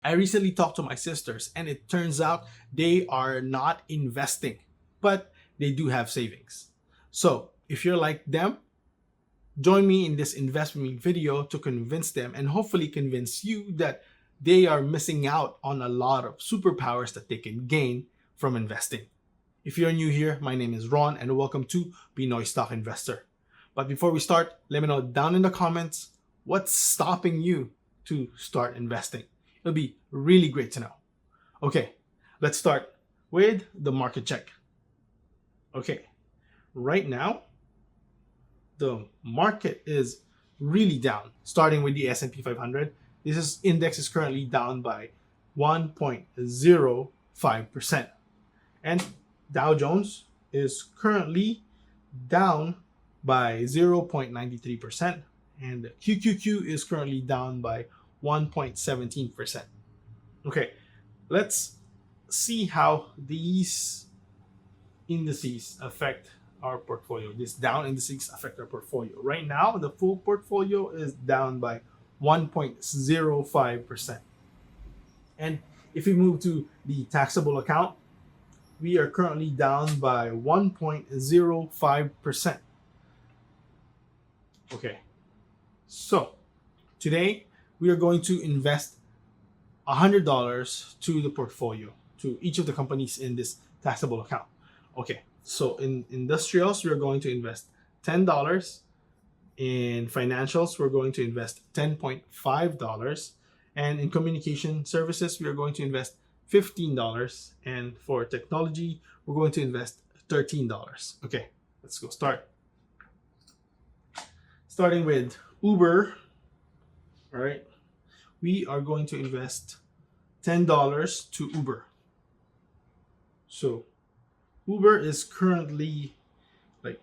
I recently talked to my sisters, and it turns out they are not investing, but they do have savings. So, if you're like them, join me in this investment video to convince them and hopefully convince you that they are missing out on a lot of superpowers that they can gain from investing. If you're new here, my name is Ron and welcome to Pinoy Stock Investor. But before we start, let me know down in the comments what's stopping you to start investing. It'll be really great to know. Okay, let's start with the market check. Okay, right now, the market is really down, starting with the S&P 500. Index is currently down by 1.05%. And Dow Jones is currently down by 0.93%. And QQQ is currently down by 1.17%. Okay, let's see how these indices affect our portfolio. These down indices affect our portfolio. Right now, the full portfolio is down by 1.05%. And if we move to the taxable account, we are currently down by 1.05%. Okay, so today we are going to invest $100 to the portfolio, to each of the companies in this taxable account. Okay, so in industrials, we're going to invest $10. In financials, we're going to invest $10.5. And in communication services, we are going to invest $15. And for technology, we're going to invest $13. Okay, let's go start. Starting with Uber, all right, we are going to invest $10 to Uber. So Uber is currently, like,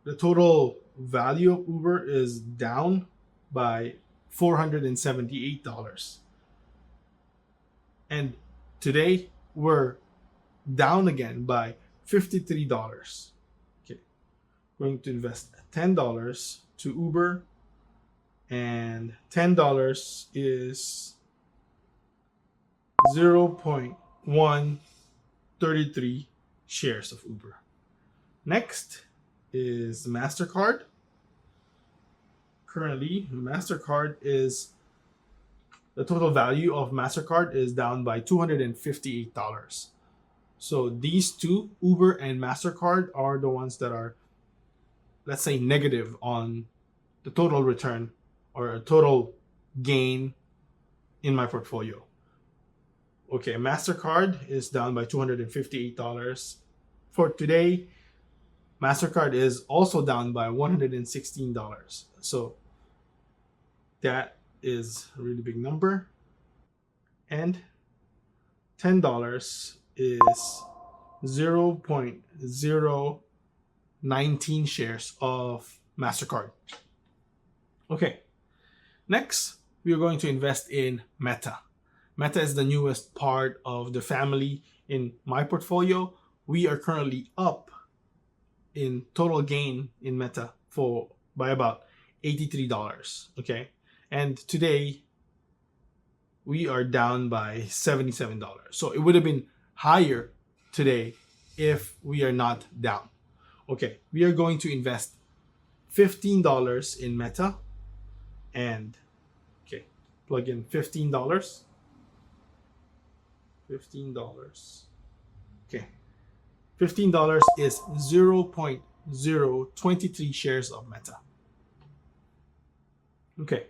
the total value of Uber is down by $478. And today we're down again by $53. Okay, going to invest $10 to Uber, and $10 is 0.133 shares of Uber. Next is MasterCard. Currently, the total value of MasterCard is down by $258. So these two, Uber and MasterCard, are the ones that are, let's say, negative on the total return or a total gain in my portfolio. Okay, MasterCard is down by $258. For today, MasterCard is also down by $116. So that is a really big number. And $10 is 0.019 shares of MasterCard. Okay, next we are going to invest in Meta. Meta is the newest part of the family in my portfolio. We are currently up in total gain in Meta by about $83. Okay, and today we are down by $77. So it would have been higher today if we are not down. Okay, we are going to invest $15 in Meta, and okay, plug in $15. Okay, $15 is 0.023 shares of Meta. Okay,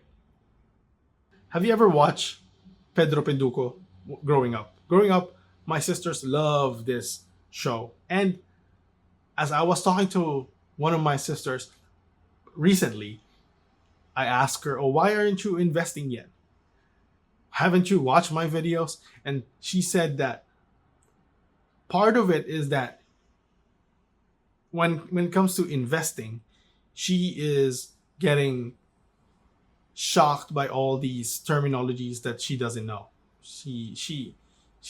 have you ever watched Pedro Penduko growing up? Growing up, my sisters love this show. And as I was talking to one of my sisters recently, I asked her, "Oh, why aren't you investing yet? Haven't you watched my videos?" And she said that part of it is that when it comes to investing, she is getting shocked by all these terminologies that she doesn't know. She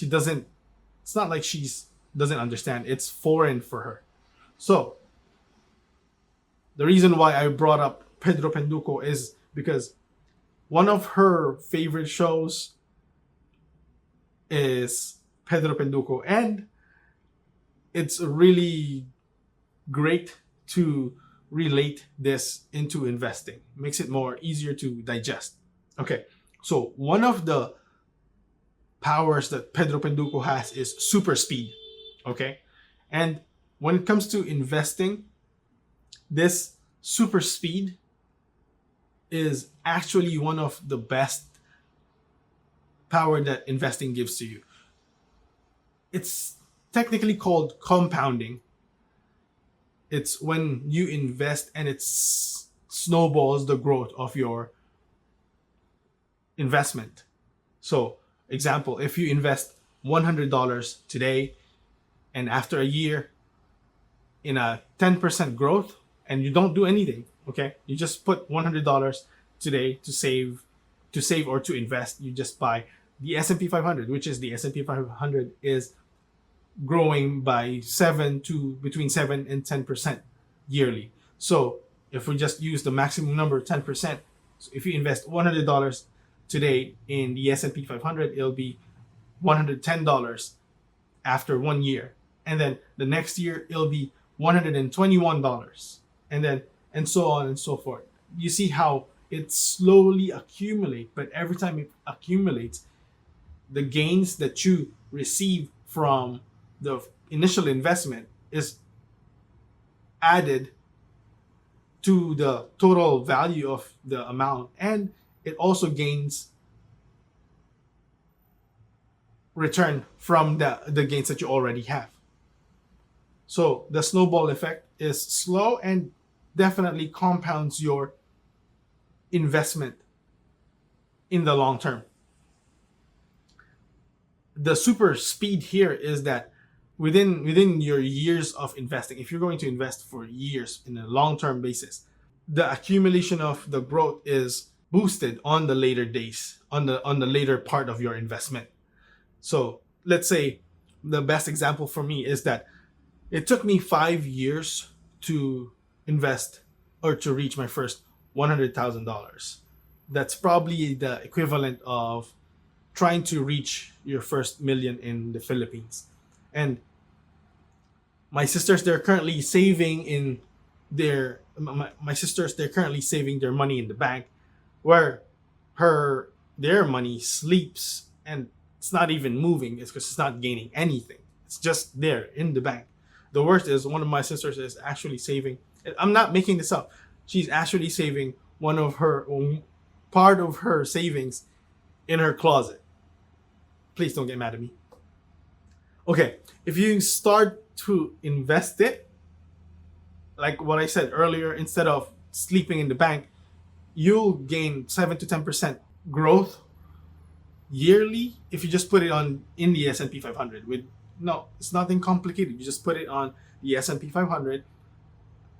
doesn't. It's not like she's doesn't understand. It's foreign for her. So the reason why I brought up Pedro Penduko is because one of her favorite shows is Pedro Penduko, and it's really great to relate this into investing. Makes it more easier to digest. Okay, so one of the powers that Pedro Penduko has is super speed. Okay, and when it comes to investing, this super speed is actually one of the best power that investing gives to you. It's technically called compounding. It's when you invest and it snowballs the growth of your investment. So, example, if you invest $100 today and after a year in a 10% growth and you don't do anything, okay? You just put $100 today to save or to invest. You just buy the S&P 500, which is the S&P 500 is growing by between 7 and 10% yearly. So if we just use the maximum number 10%, so if you invest $100 today in the S&P 500, it'll be $110 after 1 year, and then the next year it'll be $121, and so on and so forth. You see how it slowly accumulates, but every time it accumulates, the gains that you receive from the initial investment is added to the total value of the amount, and it also gains return from the gains that you already have. So the snowball effect is slow and definitely compounds your investment in the long term. The super speed here is that within your years of investing, if you're going to invest for years in a long-term basis, the accumulation of the growth is boosted on the later days, on the later part of your investment. So let's say the best example for me is that it took me 5 years to invest or to reach my first $100,000. That's probably the equivalent of trying to reach your first million in the Philippines. And my sisters, they're currently saving in my sisters, they're currently saving their money in the bank, where their money sleeps and it's not even moving. It's because it's not gaining anything. It's just there in the bank. The worst is one of my sisters is actually saving. I'm not making this up. She's actually saving part of her savings in her closet. Please don't get mad at me. Okay, if you start to invest it, like what I said earlier, instead of sleeping in the bank, you'll gain 7 to 10% growth yearly if you just put it in the S&P 500. It's nothing complicated. You just put it on the S&P 500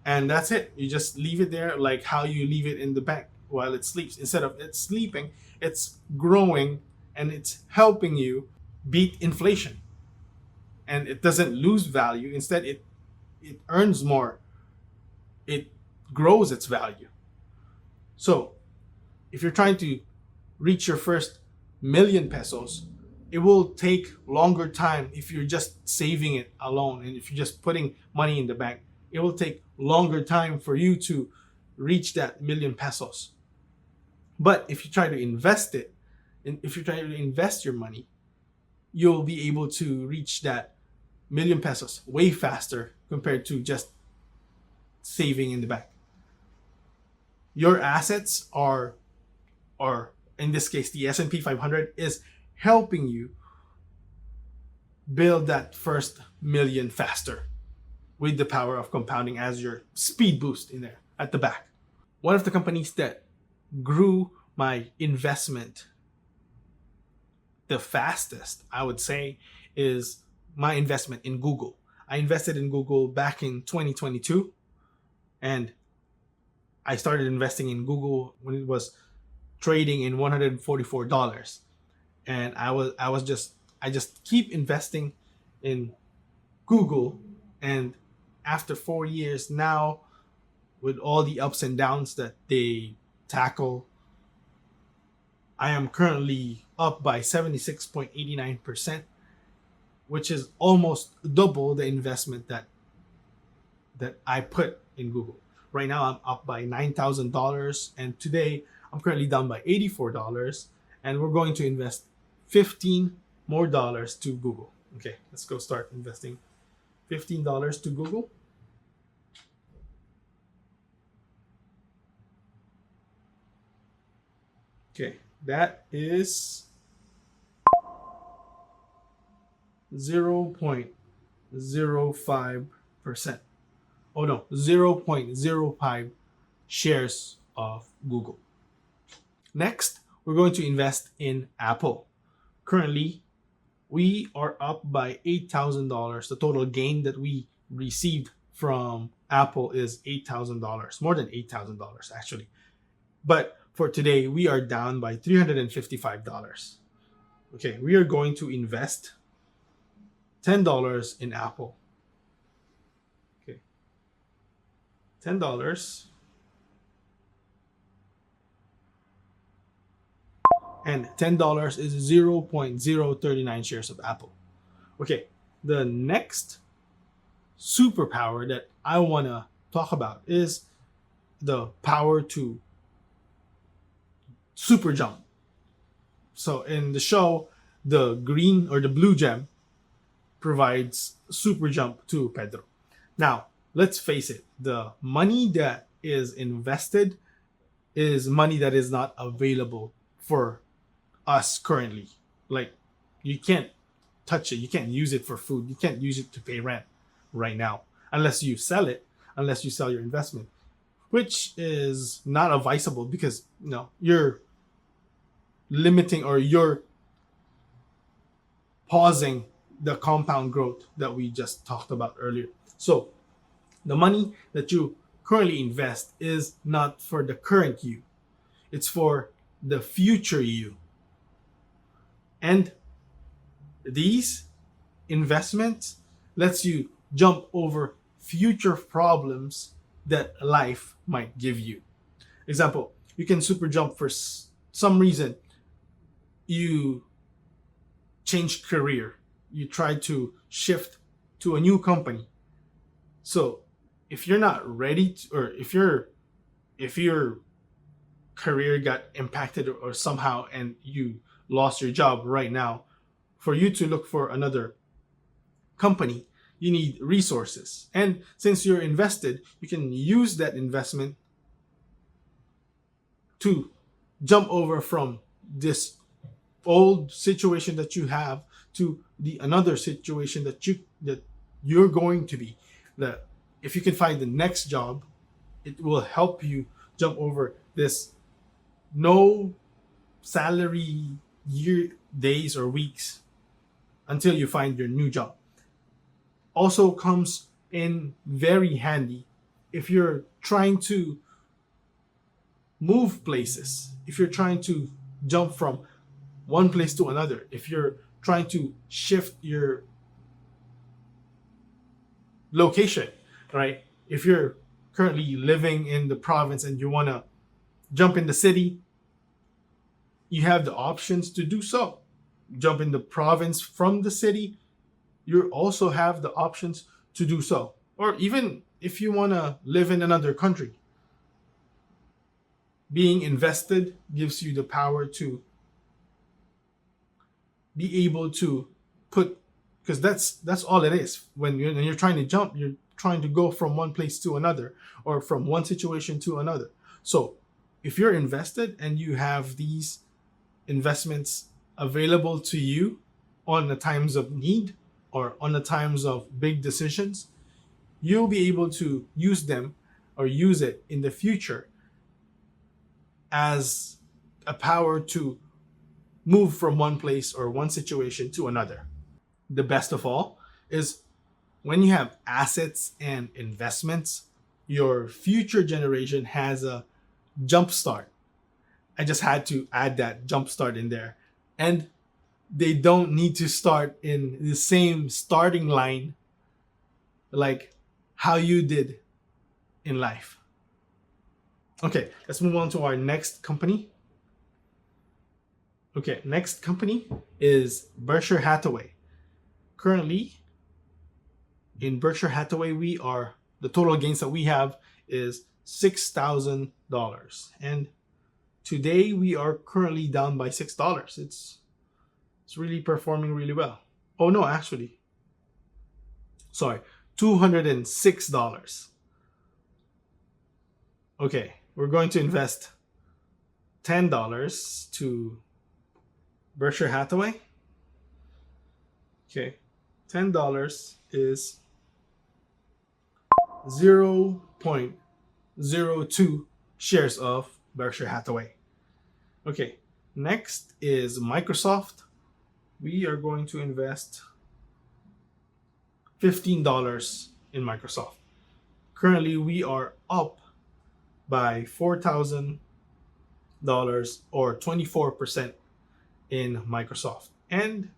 and that's it. You just leave it there like how you leave it in the bank while it sleeps. Instead of it sleeping, it's growing and it's helping you beat inflation. And it doesn't lose value. Instead, it earns more. It grows its value. So if you're trying to reach your first million pesos, it will take longer time if you're just saving it alone. And if you're just putting money in the bank, it will take longer time for you to reach that million pesos. But if you try to invest it, and if you try to invest your money, you'll be able to reach that million pesos way faster compared to just saving in the bank. Your assets are, or in this case, the S&P 500 is helping you build that first million faster with the power of compounding as your speed boost in there at the back. One of the companies that grew my investment the fastest, I would say, is my investment in Google. I invested in Google back in 2022, and I started investing in Google when it was trading in $144. And I just keep investing in Google, and after 4 years now, with all the ups and downs that they tackle, I am currently up by 76.89%, which is almost double the investment that I put in Google. Right now I'm up by $9,000, and today I'm currently down by $84, and we're going to invest 15 more dollars to Google. Okay, let's go start investing $15 to Google. Okay, that is 0.05%. Oh no, 0.05 shares of Google. Next, we're going to invest in Apple. Currently, we are up by $8,000. The total gain that we received from Apple is $8,000, more than $8,000 actually. But for today, we are down by $355. Okay, we are going to invest $10 in Apple. Okay, $10. And $10 is 0.039 shares of Apple. Okay, the next superpower that I want to talk about is the power to super jump. So in the show, the green or the blue gem provides super jump to Pedro. Now, let's face it, the money that is invested is money that is not available for us currently. Like, you can't touch it, you can't use it for food, you can't use it to pay rent right now unless you sell it, unless you sell your investment, which is not advisable because you're limiting or you're pausing the compound growth that we just talked about earlier. So the money that you currently invest is not for the current you, it's for the future you. And these investments lets you jump over future problems that life might give you. Example, you can super jump for some reason. You change career, you try to shift to a new company. So if you're not ready to, or if your career got impacted or somehow and you lost your job right now, for you to look for another company, you need resources. And since you're invested, you can use that investment to jump over from this old situation that you have to the another situation that you're going to be. That if you can find the next job, it will help you jump over this no salary year, days or weeks until you find your new job. Also comes in very handy if you're trying to move places, if you're trying to jump from one place to another, if you're trying to shift your location, right? If you're currently living in the province and you want to jump in the city, you have the options to do so. Jump in the province from the city, you also have the options to do so. Or even if you want to live in another country, being invested gives you the power to be able to put, because that's all it is. When you're trying to jump, you're trying to go from one place to another or from one situation to another. So if you're invested and you have these investments available to you on the times of need or on the times of big decisions, you'll be able to use them or use it in the future as a power to move from one place or one situation to another. The best of all is when you have assets and investments, your future generation has a jump start. I just had to add that jump start in there. And they don't need to start in the same starting line like how you did in life. Okay, let's move on to our next company. Okay, next company is Berkshire Hathaway. Currently, in Berkshire Hathaway, the total gains that we have is $6,000, and today we are currently down by $6. It's really performing really well. Oh no, actually, sorry, $206. Okay, we're going to invest $10 to Berkshire Hathaway. Okay, $10 is 0.02 shares of Berkshire Hathaway. Okay, next is Microsoft. We are going to invest $15 in Microsoft. Currently, we are up by $4,000 or 24% in Microsoft. And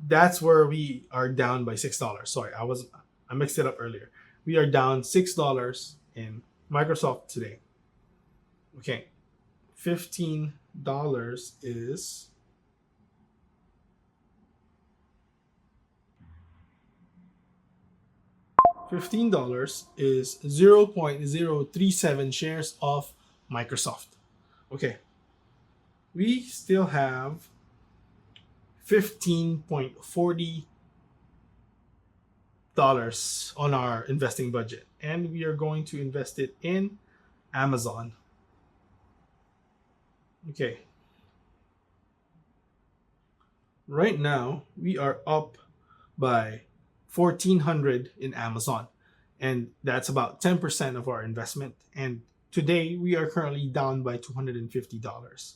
that's where we are down by $6. Sorry, I mixed it up earlier. We are down $6 in Microsoft today. Okay, $15 is $15 is 0.037 shares of Microsoft. Okay, we still have $15.40 on our investing budget, and we are going to invest it in Amazon. Okay, right now we are up by 1,400 in Amazon, and that's about 10% of our investment. And today we are currently down by $250.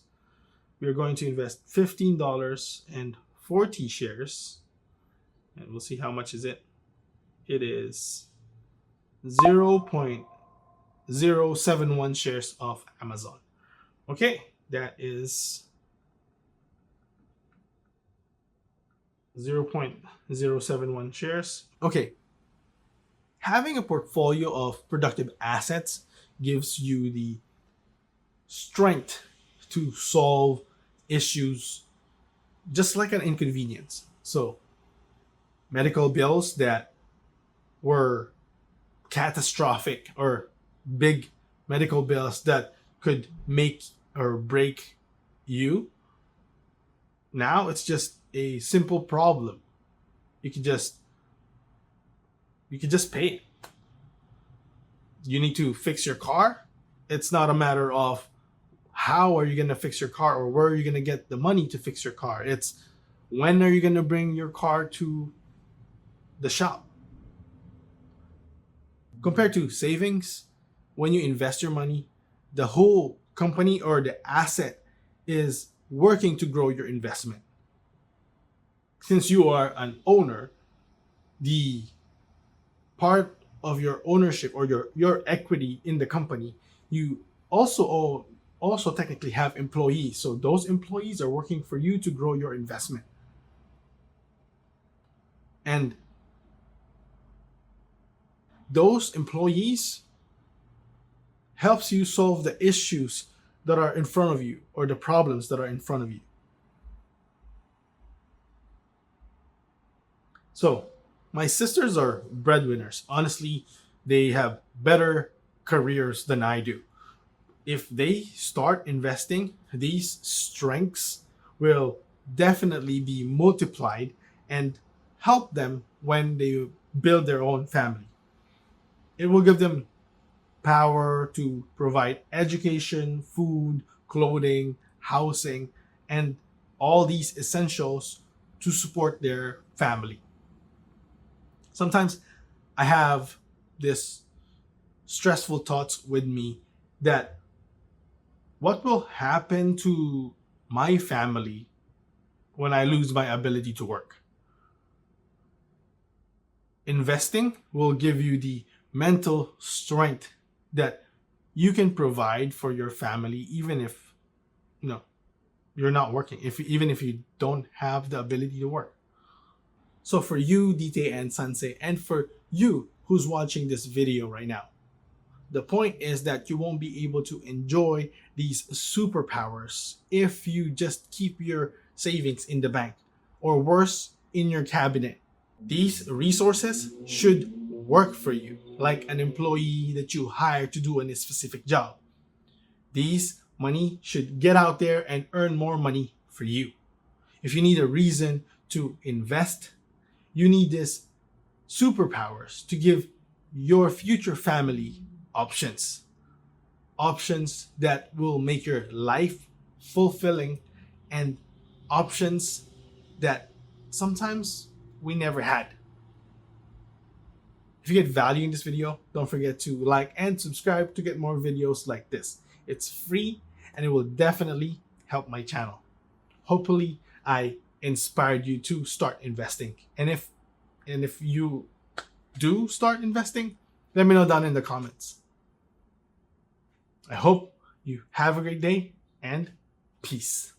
We are going to invest $15 and 40 shares, and we'll see how much is it. It is 0.071 shares of Amazon. Okay, that is 0.071 shares. Okay, having a portfolio of productive assets gives you the strength to solve issues just like an inconvenience. So, medical bills that were catastrophic or big medical bills that could make or break you. Now it's just a simple problem. You could just pay it. You need to fix your car. It's not a matter of how are you going to fix your car or where are you going to get the money to fix your car. It's when are you going to bring your car to the shop. Compared to savings, when you invest your money, the whole company or the asset is working to grow your investment. Since you are an owner, the part of your ownership or your equity in the company, you also technically have employees. So those employees are working for you to grow your investment. And those employees helps you solve the issues that are in front of you or the problems that are in front of you. So, my sisters are breadwinners. Honestly, they have better careers than I do. If they start investing, these strengths will definitely be multiplied and help them when they build their own family. It will give them power to provide education, food, clothing, housing, and all these essentials to support their family. Sometimes I have this stressful thoughts with me that what will happen to my family when I lose my ability to work? Investing will give you the mental strength that you can provide for your family even if you're not working, even if you don't have the ability to work. So for you, Dite and Sanse, and for you who's watching this video right now, The point is that you won't be able to enjoy these superpowers if you just keep your savings in the bank, or worse, in your cabinet. These resources should work for you, like an employee that you hire to do a specific job. These money should get out there and earn more money for you. If you need a reason to invest, you need these superpowers to give your future family options. Options that will make your life fulfilling, and options that sometimes we never had. If you get value in this video, don't forget to like and subscribe to get more videos like this. It's free and it will definitely help my channel. Hopefully, I inspired you to start investing. And if you do start investing, let me know down in the comments. I hope you have a great day and peace.